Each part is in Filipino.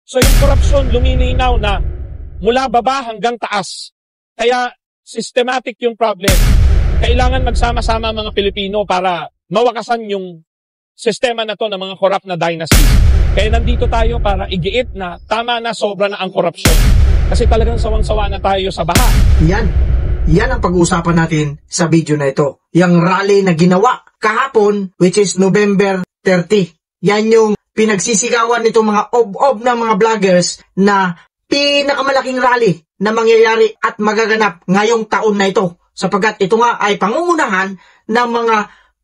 So yung korupsyon lumilinaw na mula baba hanggang taas. Kaya systematic yung problem. Kailangan magsama-sama mga Pilipino para mawakasan yung sistema na to ng mga corrupt na dynasty. Kaya nandito tayo para igiit na tama na, sobra na ang korupsyon. Kasi talagang sawang-sawa na tayo sa baha. Yan ang pag-uusapan natin sa video na ito. Yung rally na ginawa kahapon, which is November 30. Yan yung pinagsisigawan nitong mga ob-ob na mga vloggers na pinakamalaking rally na mangyayari at magaganap ngayong taon na ito. Sapagkat ito nga ay pangungunahan ng mga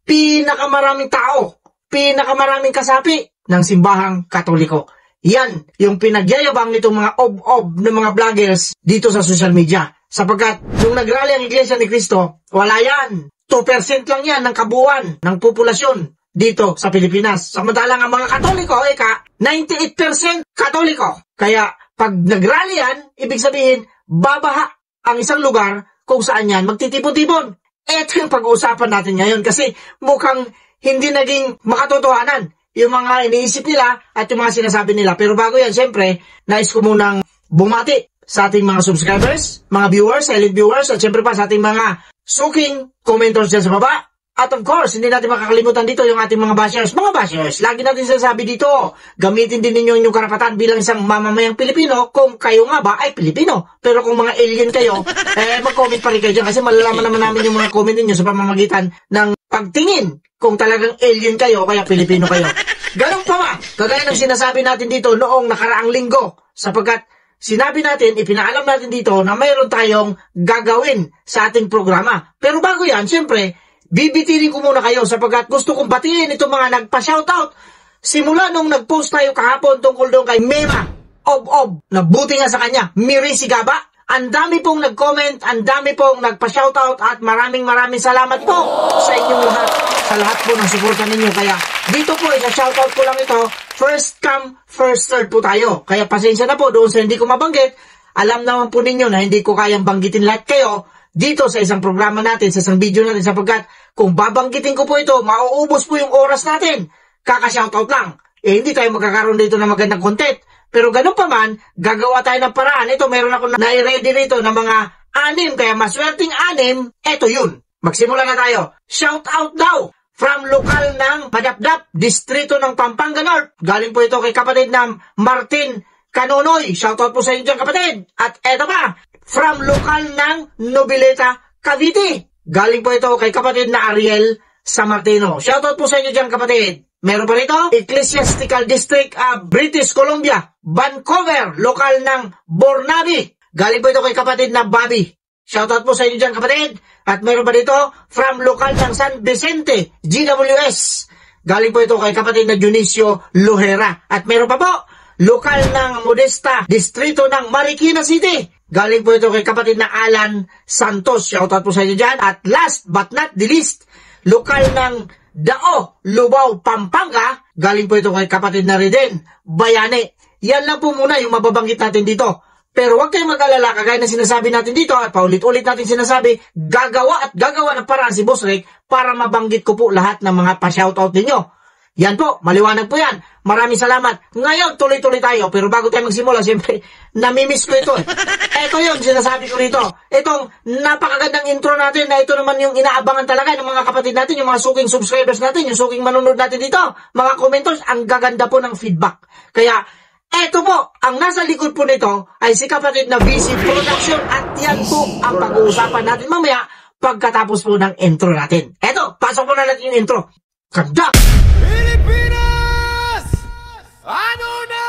pinakamaraming tao, pinakamaraming kasapi ng simbahang Katoliko. Yan yung pinagyayabang nitong mga ob-ob na mga vloggers dito sa social media. Sapagkat nung nagrally ang Iglesia ni Cristo, wala yan. 2% lang yan ng kabuuan ng populasyon dito sa Pilipinas. Samantalang ang mga Katoliko, 98% Katoliko. Kaya pag nagrally yan, ibig sabihin, babaha ang isang lugar kung saan yan magtitipon-tipon. Ito yung pag-uusapan natin ngayon kasi mukhang hindi naging makatotohanan yung mga iniisip nila at yung mga sinasabi nila. Pero bago yan, syempre, nais ko munang bumati sa ating mga subscribers, mga viewers, silent viewers, at syempre pa sa ating mga suking commenters dyan sa baba. At of course, hindi natin makakalimutan dito yung ating mga bashers. Mga bashers, lagi natin sinasabi dito, gamitin din ninyo yung karapatan bilang isang mamamayang Pilipino kung kayo nga ba ay Pilipino. Pero kung mga alien kayo, mag-comment pa rin kayo dyan kasi malalaman naman namin yung mga comment ninyo sa pamamagitan ng pagtingin kung talagang alien kayo kaya Pilipino kayo. Ganun pa ba? Kagaya ng sinasabi natin dito noong nakaraang linggo sapagkat sinabi natin, ipinaalam natin dito na mayroon tayong gagawin sa ating programa. Pero bago yan, syempre, bibitirin ko muna kayo sapagkat gusto kong batiin itong mga nagpa-shoutout. Simula nung nag-post tayo kahapon tungkol doon kay Mema Ob-Ob, na buti nga sa kanya, Miri Sigaba. Ang dami pong nag-comment, ang dami pong nagpa-shoutout at maraming salamat po sa inyong lahat, sa lahat po ng suporta ninyo. Kaya dito po, isa-shoutout ko lang ito, first come, first serve po tayo. Kaya pasensya na po doon sa hindi ko mabanggit. Alam naman po ninyo na hindi ko kayang banggitin lahat kayo dito sa isang programa natin, sa isang video natin, sapagkat kung babanggitin ko po ito, mauubos po yung oras natin. Kaka-shoutout lang. Hindi tayo magkakaroon dito ng magandang content. Pero ganun pa man, gagawa tayo ng paraan. Ito, meron ako na-ready rito ng mga 6, kaya maswerteng 6, eto yun. Magsimula na tayo. Shoutout daw from lokal ng Madapdap, distrito ng Pampanga North. Galing po ito kay kapatid ng Martin Canonoy. Shoutout po sa inyo dyan, kapatid. At eto pa, from lokal ng Nobileta, Cavite. Galing po ito kay kapatid na Ariel Samartino. Shoutout po sa inyo dyan, kapatid. Meron pa rito, Ecclesiastical District of British Columbia, Vancouver, lokal ng Burnaby. Galing po ito kay kapatid na Bobby. Shoutout po sa inyo dyan, kapatid. At meron pa dito, from lokal ng San Vicente, GWS. Galing po ito kay kapatid na Dionisio Lohera. At meron pa po, lokal ng Modesta, distrito ng Marikina City. Galing po ito kay kapatid na Alan Santos. Shoutout po sa inyo dyan. At last but not the least, lokal ng Dao, Lubao, Pampanga. Galing po ito kay kapatid na Reden Bayane. Yan lang po muna yung mababanggit natin dito. Pero huwag kayong mag-alala, kagaya na sinasabi natin dito at paulit-ulit natin sinasabi, gagawa ng paraan si Boss Rick para mabanggit ko po lahat ng mga pa-shoutout ninyo. Yan po, maliwanag po yan. Maraming salamat. Ngayon, tuloy-tuloy tayo. Pero bago tayo magsimula, siyempre, namimiss ko ito. Ito yun, sinasabi ko rito. Itong napakagandang intro natin na ito naman yung inaabangan talaga ng mga kapatid natin, yung mga suking subscribers natin, yung suking manunod natin dito. Mga commenters, ang gaganda po ng feedback. Kaya, eto po, ang nasa likod po nito ay si kapatid na VC Production at yan po ang pag-uusapan natin mamaya pagkatapos po ng intro natin. Eto, pasok po na natin yung intro. Ganda! Pilipinas! Ano na?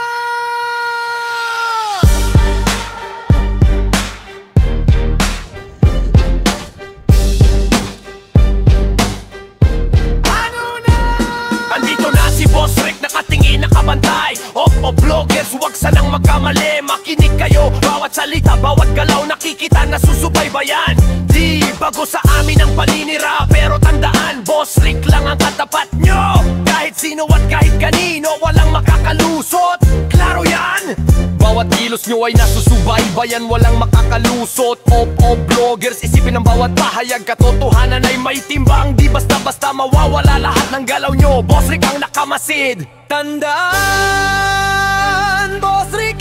Ano na? Andito na si Boss Rick, nakatingin, nakabantay. O vloggers, huwag sanang magkamali. Makinig kayo, bawat salita, bawat galaw, nakikita na susubaybayan. Di bago sa amin ang paninira, pero tandaan, Boss Rick lang ang katapat nyo. Kahit sino at kahit kanino, walang makakalusot. Klaro yan! Bawat kilos nyo ay nasusubaybayan, walang makakalusot. O vloggers, isipin ang bawat pahayag, katotohanan ay may timbang. Di basta-basta mawawala lahat ng galaw nyo. Boss Rick ang nakamasid. Tandaan, Boss Rick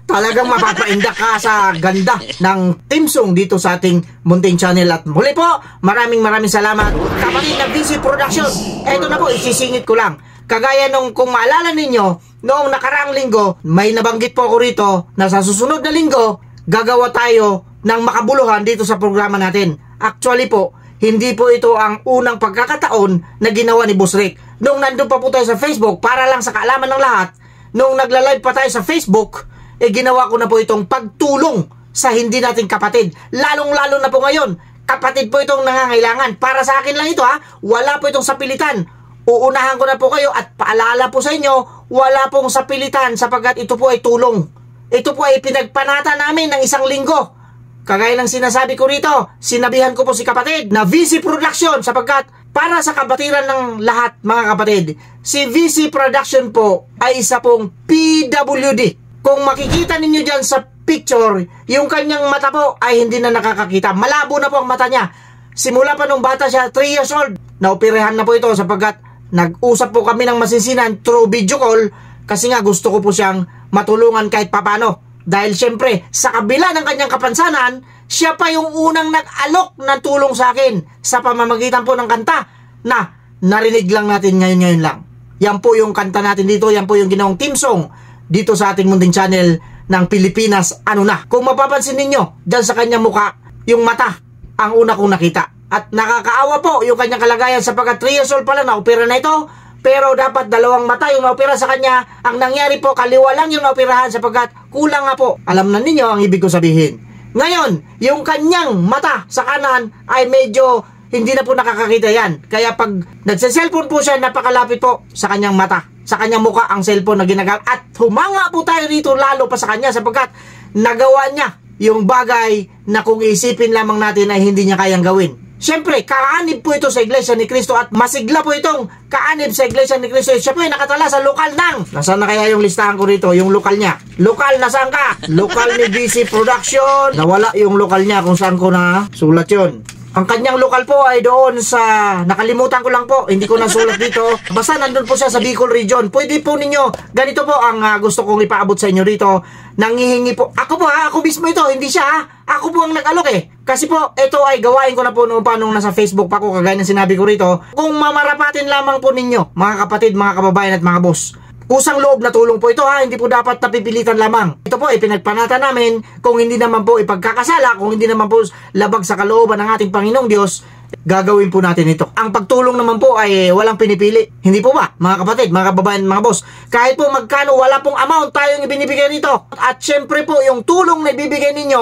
talagang mapapaindak ka sa ganda ng theme song dito sa ating munting channel. At muli po, maraming salamat kapatid ng VC Production. Eto na po, isisingit ko lang. Kagaya nung kung maalala ninyo, noong nakaraang linggo, may nabanggit po ako rito na sa susunod na linggo, gagawa tayo ng makabuluhan dito sa programa natin. Actually po, hindi po ito ang unang pagkakataon na ginawa ni Boss Rick. Nung nandun pa po tayo sa Facebook, para lang sa kaalaman ng lahat, nung nagla-live pa tayo sa Facebook, ginawa ko na po itong pagtulong sa hindi nating kapatid. Lalong-lalo na po ngayon, kapatid po itong nangangailangan. Para sa akin lang ito wala po itong sapilitan. Uunahan ko na po kayo at paalala po sa inyo, wala pong sapilitan sapagkat ito po ay tulong. Ito po ay pinagpanata namin ng isang linggo. Kagaya ng sinasabi ko rito, sinabihan ko po si kapatid na VC Production sapagkat para sa kabatiran ng lahat mga kapatid, si VC Production po ay isa pong PWD. Kung makikita ninyo dyan sa picture, yung kanyang mata po ay hindi na nakakakita. Malabo na po ang mata niya. Simula pa nung bata siya, 3 years old, naoperahan na po ito sapagkat nag-usap po kami ng masinsinan through video call kasi nga gusto ko po siyang matulungan kahit papano. Dahil syempre, sa kabila ng kanyang kapansanan, siya pa yung unang nag-alok ng tulong sa akin sa pamamagitan po ng kanta na narinig lang natin ngayon lang. Yan po yung kanta natin dito, yan po yung ginawang theme song dito sa ating munting channel ng Pilipinas Ano Na. Kung mapapansin ninyo, dyan sa kanyang muka, yung mata, ang una kong nakita. At nakakaawa po yung kanyang kalagayan sapagkat 3 years old pa lang na-opera na ito. Pero dapat 2 mata yung naopera sa kanya. Ang nangyari po, kaliwa lang yung naoperahan sapagkat kulang nga po. Alam na ninyo ang ibig ko sabihin. Ngayon, yung kanyang mata sa kanan ay medyo hindi na po nakakakita yan. Kaya pag nagsa-cellphone po siya, napakalapit po sa kanyang mata. Sa kanyang muka ang cellphone na ginagamit. At humanga po tayo rito lalo pa sa kanya sapagkat nagawa niya yung bagay na kung isipin lamang natin ay hindi niya kayang gawin. Siyempre, kaanib po ito sa Iglesia ni Cristo at masigla po itong kaanib sa Iglesia ni Cristo. Siya po ay nakatala sa lokal ng... Nasaan na kaya yung listahan ko rito? Yung lokal niya. Lokal, nasaan ka? Lokal ni VC Production. Nawala yung lokal niya kung saan ko na sulat yun. Ang kanyang lokal po ay doon sa... Nakalimutan ko lang po. Hindi ko nasulat dito. Basta nandun po siya sa Bicol Region. Pwede po ninyo... Ganito po ang gusto kong ipaabot sa inyo rito. Nangihingi po. Ako po ako mismo ito. Hindi siya Ako po ang nag-alok Kasi po, ito ay gawain ko na po noon pa nung nasa Facebook pa ko. Kagaya ng sinabi ko rito. Kung mamarapatin lamang po ninyo, mga kapatid, mga kababayan at mga boss. Kusang loob na tulong po ito Hindi po dapat napipilitan lamang. Ito po ay pinagpanata namin. Kung hindi naman po ipagkakasala, kung hindi naman po labag sa kalooban ng ating Panginoong Diyos, gagawin po natin ito. Ang pagtulong naman po ay walang pinipili. Hindi po ba, mga kapatid, mga kababayan, mga boss? Kahit po magkano, wala pong amount tayong ibinibigay nito. At syempre po, yung tulong na ibibigay ninyo,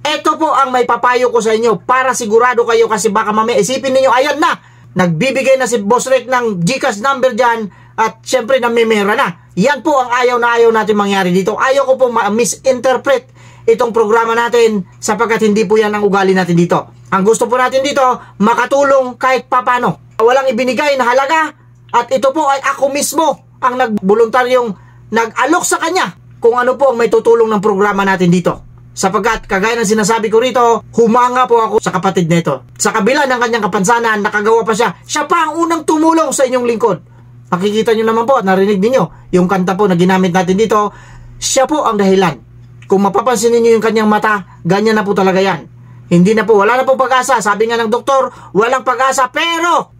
ito po ang may papayo ko sa inyo para sigurado kayo kasi baka mamaya isipin ninyo, ayan na, nagbibigay na si Boss Rick ng GCash number dyan at syempre namimera na. Yan po ang ayaw natin mangyari dito. Ayaw ko po misinterpret itong programa natin sapagkat hindi po yan ang ugali natin dito. Ang gusto po natin dito, makatulong kahit papano. Walang ibinigay na halaga at ito po ay ako mismo ang nagboluntaryong nag-alok sa kanya kung ano po ang may tutulong ng programa natin dito. Sapagkat kagaya ng sinasabi ko rito, humanga po ako sa kapatid nito. Sa kabila ng kanyang kapansanan, nakagawa pa siya. Siya pa ang unang tumulong sa inyong lingkod. Makikita nyo naman po at narinig ninyo yung kanta po na ginamit natin dito. Siya po ang dahilan. Kung mapapansin niyo yung kanyang mata, ganyan na po talaga yan. Hindi na po, wala na po pag-asa. Sabi nga ng doktor, walang pag-asa. Pero,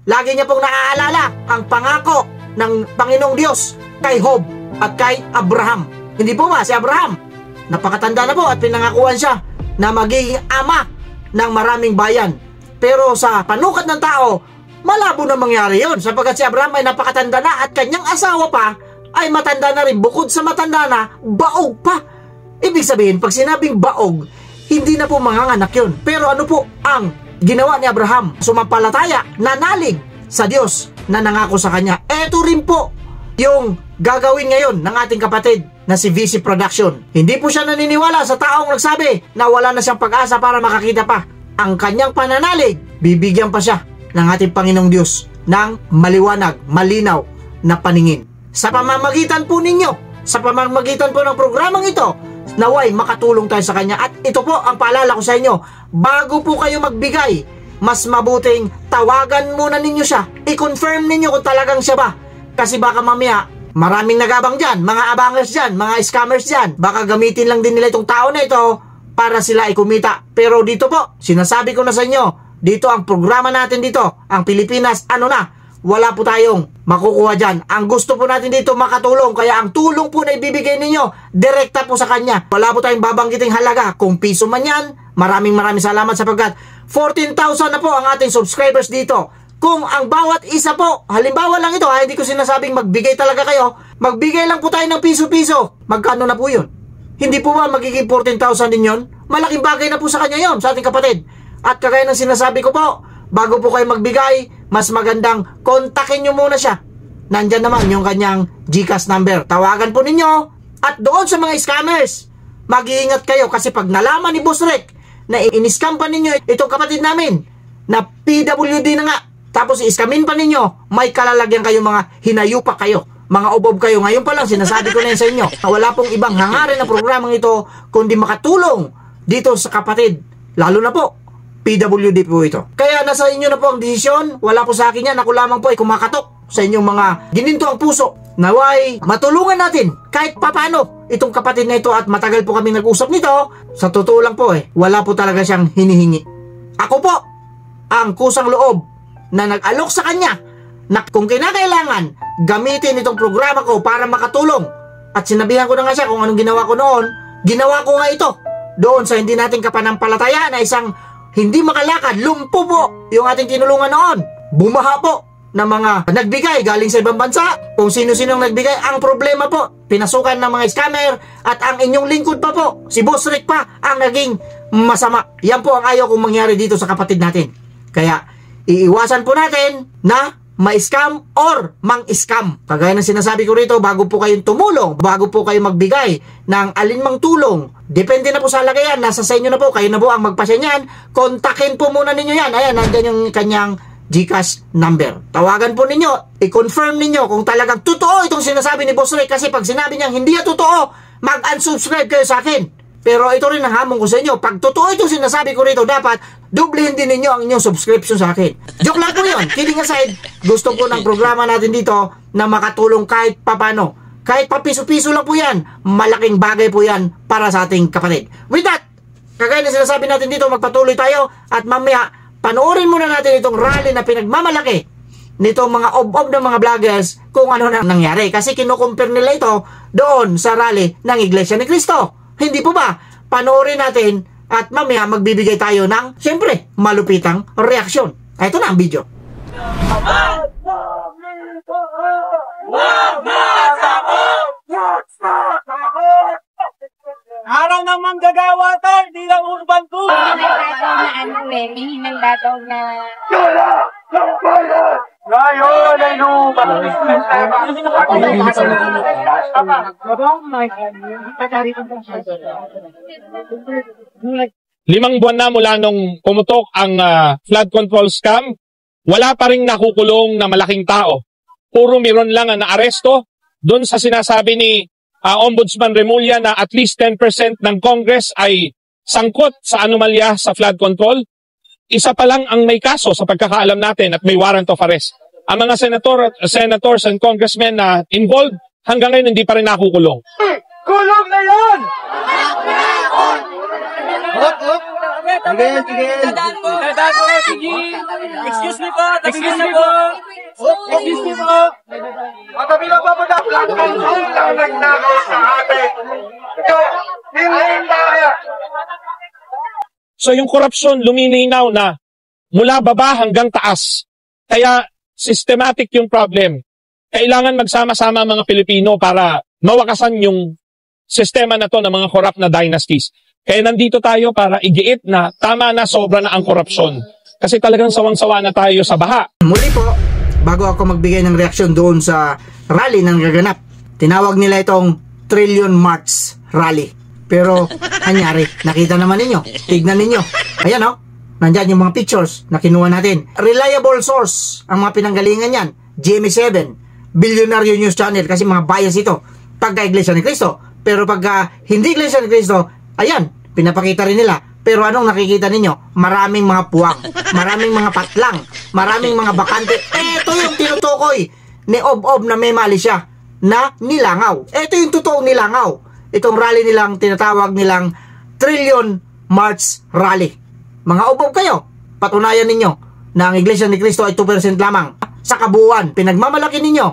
lagi niya pong naaalala ang pangako ng Panginoong Diyos kay Job at kay Abraham. Hindi po ba si Abraham? Napakatanda na po at pinangakuan siya na magiging ama ng maraming bayan. Pero sa panukat ng tao, malabo na mangyari yun sapagkat si Abraham ay napakatanda na at kanyang asawa pa ay matanda na rin. Bukod sa matanda na, baog pa. Ibig sabihin, pag sinabing baog, hindi na po manganganak yun. Pero ano po ang ginawa ni Abraham? Sumampalataya, nanalig sa Diyos na nangako sa kanya. Eto rin po yung gagawin ngayon ng ating kapatid na si VC Production. Hindi po siya naniniwala sa taong nagsabi na wala na siyang pag-asa para makakita pa. Ang kanyang pananalig, bibigyan pa siya ng ating Panginoong Diyos ng maliwanag, malinaw na paningin. Sa pamamagitan po ninyo, sa pamamagitan po ng programang ito, naway makatulong tayo sa kanya. At ito po ang paalala ko sa inyo, bago po kayo magbigay, mas mabuting tawagan muna ninyo siya. I-confirm ninyo kung talagang siya ba. Kasi baka mamaya, Maraming nagabang dyan, mga abangers dyan, mga scammers dyan. Baka gamitin lang din nila itong tao na ito para sila ay kumita. Pero dito po, sinasabi ko na sa inyo, dito ang programa natin dito, ang Pilipinas, wala po tayong makukuha dyan. Ang gusto po natin dito makatulong, kaya ang tulong po na ibibigay ninyo, direkta po sa kanya. Wala po tayong babanggiting halaga, kung piso man yan. Maraming salamat sapagkat 14,000 na po ang ating subscribers dito. Kung ang bawat isa po, halimbawa lang ito, hindi ko sinasabing magbigay talaga kayo, magbigay lang po tayo ng piso-piso. Magkano na po yun? Hindi po ba magiging 14,000 din yun? Malaking bagay na po sa kanya yun, sa ating kapatid. At kagaya ng sinasabi ko po, bago po kayo magbigay, mas magandang kontakin nyo muna siya. Nandyan naman yung kanyang GCash number. Tawagan po ninyo. At doon sa mga scammers, mag-iingat kayo kasi pag nalaman ni Boss Rek na in-scam pa ninyo itong kapatid namin, na PWD na nga, tapos i-scamin pa ninyo, may kalalagyan kayo, mga hinayupak kayo, mga obob kayo. Ngayon pa lang, sinasabi ko na yun sa inyo. Wala pong ibang hangarin na programang ito, kundi makatulong dito sa kapatid. Lalo na po, PWD po ito. Kaya nasa inyo na po ang desisyon. Wala po sa akin yan. Ako lamang po ay kumakatok sa inyong mga gininto ang puso. Naway, matulungan natin kahit papano itong kapatid na ito at matagal po kami nag-usap nito. Sa totoo lang po wala po talaga siyang hinihingi. Ako po, ang kusang loob na nag-alok sa kanya na kung kinakailangan gamitin itong programa ko para makatulong. At sinabihan ko na nga siya kung anong ginawa ko noon. Ginawa ko nga ito doon sa hindi natin kapanampalataya na isang hindi makalakad, lumpo po yung ating tinulungan noon. Bumaha po na mga nagbigay galing sa ibang bansa. Kung sino-sinong nagbigay, ang problema po, pinasukan ng mga scammer at ang inyong lingkod pa po, si Boss Rek pa, ang naging masama. Yan po ang ayaw kong mangyari dito sa kapatid natin. Kaya, iiwasan po natin na ma-scam or mang-scam. Kagaya ng sinasabi ko rito, bago po kayong tumulong, bago po kayo magbigay ng alinmang tulong, depende na po sa lagayan, nasa sa inyo na po, kayo na po ang magpasya niyan, kontakin po muna ninyo yan. Ayan, nandyan yung kanyang GCash number. Tawagan po ninyo, i-confirm ninyo kung talagang totoo itong sinasabi ni Boss Rek, kasi pag sinabi niyang hindi yan totoo, mag-unsubscribe kayo sa akin. Pero ito rin ang hamon ko sa inyo, pag totoo itong sinasabi ko rito, dapat dublihin din ninyo ang inyong subscription sa akin. Joke lang po yun. Kidding aside, gusto ko ng programa natin dito na makatulong kahit papano. Kahit papiso-piso lang po yan, malaking bagay po yan para sa ating kapatid. With that, kagaya na sinasabi natin dito, magpatuloy tayo at mamaya, panoorin muna natin itong rally na pinagmamalaki nitong mga ob-ob ng mga vloggers kung ano na nangyari. Kasi kinukumpir nila ito doon sa rally ng Iglesia ni Cristo. Hindi po ba? Panoorin natin at mamaya magbibigay tayo ng, siyempre, malupitang reaksyon. Ito na ang video. Araw ng manggagawa to, hindi lang urban ko. May dataw na may hinang dataw na... Ngayon ay Limang buwan na mula nung pumutok ang flood control scam, wala pa ring nakukulong na malaking tao. Puro meron lang ang naaresto doon sa sinasabi ni Ombudsman Remulla na at least 10% ng Congress ay sangkot sa anomalya sa flood control. Isa pa lang ang may kaso sa pagkakaalam natin at may warrant of arrest. Ang mga senators and congressmen na involved, hanggang ngayon hindi pa rin nakukulong. Kulong na yun! Excuse me po! Excuse me po! Excuse me po! Matabilang pa po na flood control lang nagnakaw sa atin. Ito, hindi kaya. So yung korupsyon lumilinaw na mula baba hanggang taas. Kaya systematic yung problem. Kailangan magsama-sama mga Pilipino para mawakasan yung sistema na to ng mga corrupt na dynasties. Kaya nandito tayo para igiit na tama na, sobra na ang korupsyon. Kasi talagang sawang-sawa na tayo sa baha. Muli po, bago ako magbigay ng reaksyon doon sa rally ng gaganap, tinawag nila itong Trillion March Rally. Pero, anyari, nakita naman ninyo. Tignan ninyo. Ayan nandyan yung mga pictures na kinuha natin. Reliable source ang mga pinanggalingan yan. GMA7, Billionaire News Channel, kasi mga bias ito pagka Iglesia ni Cristo. Pero pagka hindi Iglesia ni Cristo, ayan, pinapakita rin nila. Pero anong nakikita ninyo? Maraming mga puwang, maraming mga patlang, maraming mga bakante. Ito yung tinutukoy ni Ob-Ob na may mali siya. na nilangaw. Ito yung totoong nilangaw. Itong rally nilang tinatawag nilang Trillion March Rally. Mga ubob kayo, patunayan ninyo na ang Iglesia ni Cristo ay 2% lamang. Sa kabuuan, pinagmamalaki ninyo,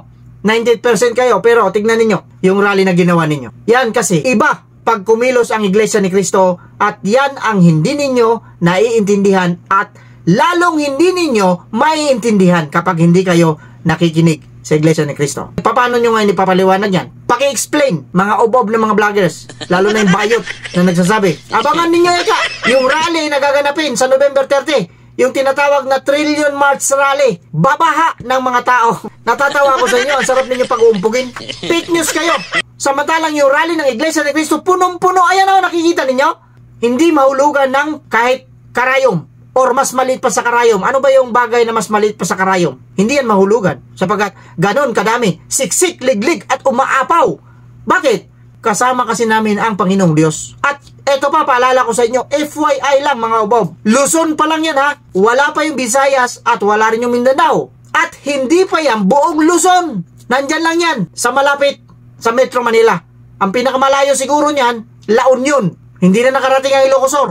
98% kayo, pero tignan ninyo yung rally na ginawa ninyo. Yan kasi iba pag kumilos ang Iglesia ni Cristo, at yan ang hindi ninyo naiintindihan at lalong hindi ninyo maiintindihan kapag hindi kayo nakikinig sa Iglesia ni Cristo. Paano nyo ngayon ipapaliwanag yan? Paki-explain, mga ubob ng mga vloggers, lalo na yung bayot na nagsasabi. Abangan ninyo yung rally na gaganapin sa November 30, yung tinatawag na Trillion March Rally. Babaha ng mga tao. Natatawa ko sa inyo, ang sarap ninyo pag-uumpugin. Fake news kayo. Samantalang yung rally ng Iglesia ni Cristo, punong-puno. Ayan o, nakikita ninyo? Hindi mahulugan ng kahit karayom or mas maliit pa sa karayom. Ano ba yung bagay na mas maliit pa sa karayom? Hindi yan mahulugan. Sapagkat ganon kadami, siksik, liglig at umaapaw. Bakit? Kasama kasi namin ang Panginoong Diyos. At eto pa, paalala ko sa inyo, FYI lang mga ubob. Luzon pa lang yan ha. Wala pa yung Visayas at wala rin yung Mindanao. At hindi pa yan buong Luzon. Nandyan lang yan sa malapit sa Metro Manila. Ang pinakamalayo siguro niyan, La Union. Hindi na nakarating ang Ilocosur.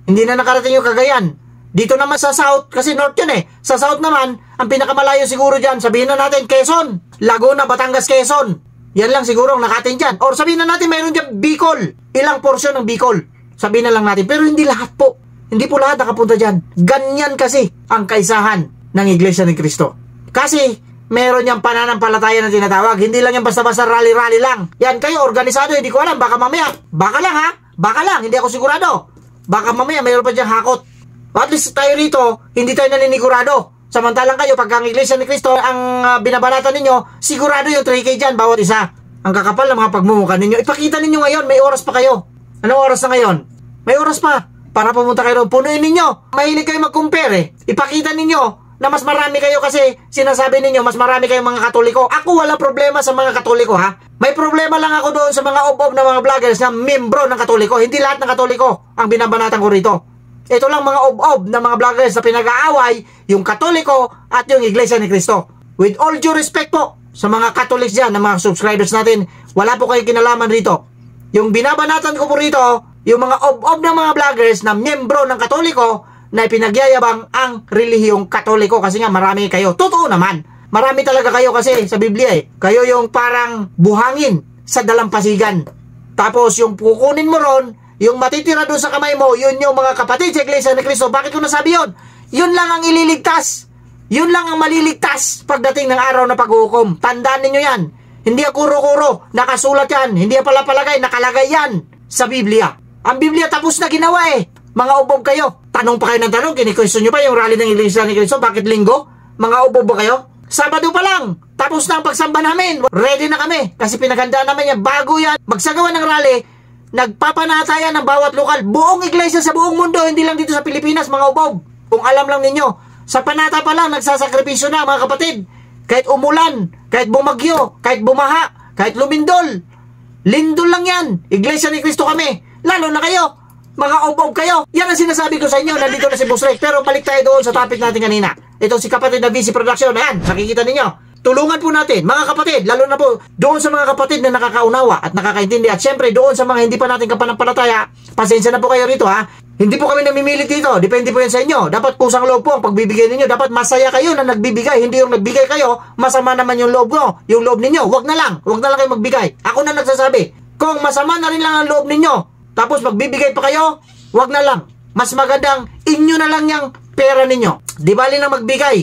Hindi na nakarating yung Cagayan. Dito naman sa South, kasi North yun eh. Sa South naman, ang pinakamalayo siguro dyan, sabihin na natin Quezon, Laguna, Batangas, Quezon. Yan lang siguro ang nakatin dyan. Or sabihin na natin mayroon dyan Bicol. Ilang porsyon ng Bicol. Sabihin na lang natin. Pero hindi lahat po. Hindi po lahat nakapunta dyan. Ganyan kasi ang kaisahan ng Iglesia ni Cristo. Kasi meron niyang pananampalataya na tinatawag. Hindi lang yan basta-basta rally-rally lang. Yan kayo, organisado, hindi ko alam. Baka mamaya, baka lang ha. Baka lang, hindi ako sigurado. Baka mamaya mayroon pa dyan hakot. At least tayo rito, hindi tayo naninigurado. Samantalang kayo, pagka ang Iglesia ni Cristo ang binabanatan ninyo, sigurado yung 3K dyan, bawat isa. Ang kakapal ng mga pagmumukha ninyo. Ipakita ninyo ngayon, may oras pa kayo. Anong oras na ngayon? May oras pa. Para pumunta kayo doon, punuin ninyo. Mahilig kayo mag-compare. Ipakita ninyo na mas marami kayo kasi sinasabi ninyo, mas marami kayong mga Katoliko. Ako wala problema sa mga Katoliko ha. May problema lang ako doon sa mga ob-ob na mga vloggers na membro ng Katoliko. Hindi lahat ng Katoliko ang binabanatan ko rito. Ito lang mga ob-ob na mga vloggers na pinag-aaway yung Katoliko at yung Iglesia ni Cristo. With all due respect po sa mga Catholics dyan, na mga subscribers natin, wala po kayo kinalaman rito. Yung binabanatan ko po rito, yung mga ob-ob ng mga vloggers na miyembro ng Katoliko na pinagyayabang ang relihiyong Katoliko kasi nga marami kayo. Totoo naman, marami talaga kayo kasi sa Biblia eh. Kayo yung parang buhangin sa dalampasigan. Tapos yung kukunin mo ron, yung matitira doon sa kamay mo, yun yung mga kapatid sa Iglesia ni Cristo. Bakit ko nasabi yun? Yun lang ang ililigtas. Yun lang ang maliligtas pagdating ng araw na paghuhukom. Tandaan ninyo yan. Hindi ang kuro-kuro. Nakasulat yan. Hindi ang palapalagay. Nakalagay yan sa Biblia. Ang Biblia tapos na ginawa eh. Mga ubob kayo. Tanong pa kayo ng tanong. Kini-question nyo pa yung rally ng Iglesia ni Cristo. Bakit linggo? Mga ubob ba kayo? Sabado pa lang. Tapos na ang pagsamba namin. Ready na kami. Kasi pinaghandaan namin yan. Bago yan magsagawa ng rally, nagpapanatayan ng bawat lokal. Buong iglesia sa buong mundo. Hindi lang dito sa Pilipinas mga ubob. Kung alam lang ninyo, sa panata pa lang nagsasakripisyo na mga kapatid. Kahit umulan, kahit bumagyo, kahit bumaha, kahit lumindol, lindol lang yan. Iglesia ni Cristo kami. Lalo na kayo, mga ob-ob kayo. Yan ang sinasabi ko sa inyo. Nandito na si Boss Rick. Pero balik tayo doon sa topic natin kanina. Ito si kapatid na VC Production. Ayan, nakikita ninyo. Tulungan po natin, mga kapatid, lalo na po doon sa mga kapatid na nakakaunawa at nakakaintindi. At syempre, doon sa mga hindi pa natin kapanampalataya, pasensya na po kayo rito ha. Hindi po kami namimilit dito. Depende po yan sa inyo. Dapat kusang loob po ang pagbibigay ninyo. Dapat masaya kayo na nagbibigay. Hindi yung nagbigay kayo, masama naman yung loob nyo. Yung loob ninyo. Wag na lang kayo magbigay. Ako na nagsasabi. Kung masama na rin lang ang loob ninyo, tapos magbibigay pa kayo, wag na lang. Mas magandang inyo na lang yung pera ninyo. Di bali na magbigay.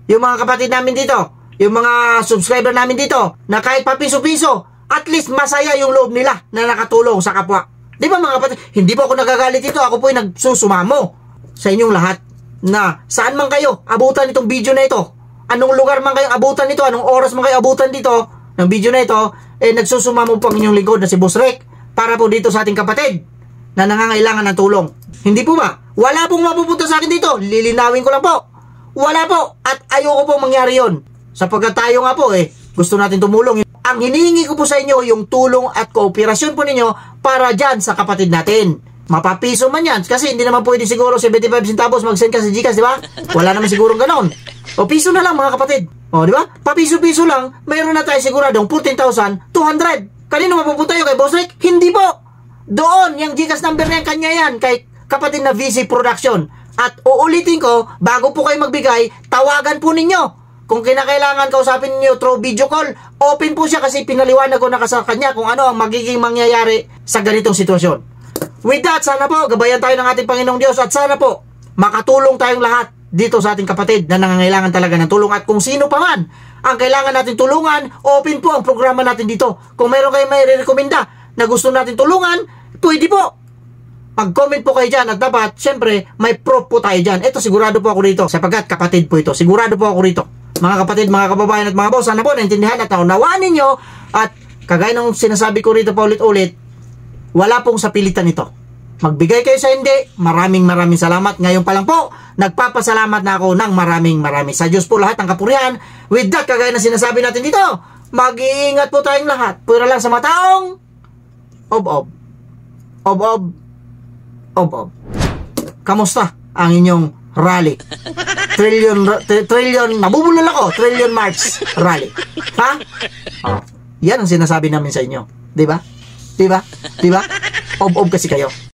Yung mga kapatid namin dito, yung mga subscriber namin dito, na kahit pa piso-piso, at least masaya yung loob nila na nakatulong sa kapwa. Di ba mga kapatid? Hindi po ako nagagalit dito. Ako po ay nagsusumamo sa inyong lahat na saan man kayo abutan itong video na ito. Anong lugar man kayo abutan nito, anong oras man kayo abutan dito ng video na ito, nagsusumamo po ang inyong lingkod na si Boss Rick para po dito sa ating kapatid na nangangailangan ng tulong. Hindi po ba? Wala pong mapupunta sa akin dito. Lilinawin ko lang po. Wala po. At ayoko po mangyari yon. Sapagkat tayo nga po gusto natin tumulong. Ang hinihingi ko po sa inyo yung tulong at kooperasyon po ninyo para dyan sa kapatid natin. Mapapiso man yan. Kasi hindi naman pwede siguro 75 centavos mag-send ka sa Gcash, di ba? Wala naman siguro ganon. O piso na lang mga kapatid. O, di ba? Papiso-piso lang, mayroon na tayo siguradong 14,200. Kanino mapupunta yun? Kay Boss Rick? Hindi po. Doon, yung Gcash number na yan, kanya yan, kay kapatid na VC Production. At uulitin ko, bago po kayo magbigay, tawagan po ninyo. Kung kinakailangan kausapin niyo through video call, open po siya kasi pinaliwanag ko na sa kanya kung ano ang magiging mangyayari sa ganitong sitwasyon. With that, sana po, gabayan tayo ng ating Panginoong Diyos at sana po, makatulong tayong lahat dito sa ating kapatid na nangangailangan talaga ng tulong at kung sino pa man ang kailangan natin tulungan, open po ang programa natin dito. Kung meron kayo may re-recommenda na gusto natin tulungan, pwede po. Pag-comment po kayo dyan at dapat, syempre, may proof po tayo dyan. Ito, sigurado po ako rito sapagkat kapatid po ito. Sigurado po ako rito. Mga kapatid, mga kababayan at mga boss, sana po naintindihan at naunawaan ninyo at kagaya ng sinasabi ko rito pa ulit-ulit, wala pong sapilitan ito. Magbigay kayo sa hindi, maraming salamat. Ngayon pa lang po, nagpapasalamat na ako ng maraming. Sa Diyos po lahat ng kapurihan. With that, kagaya na sinasabi natin dito, mag-iingat po tayong lahat. Pura lang sa mataong, ob-ob. Kamusta ang inyong rally? Trillion, nabubulol ako, Trillion March rally. Ha? Oh, yan ang sinasabi namin sa inyo. Diba? Ob-ob kasi kayo.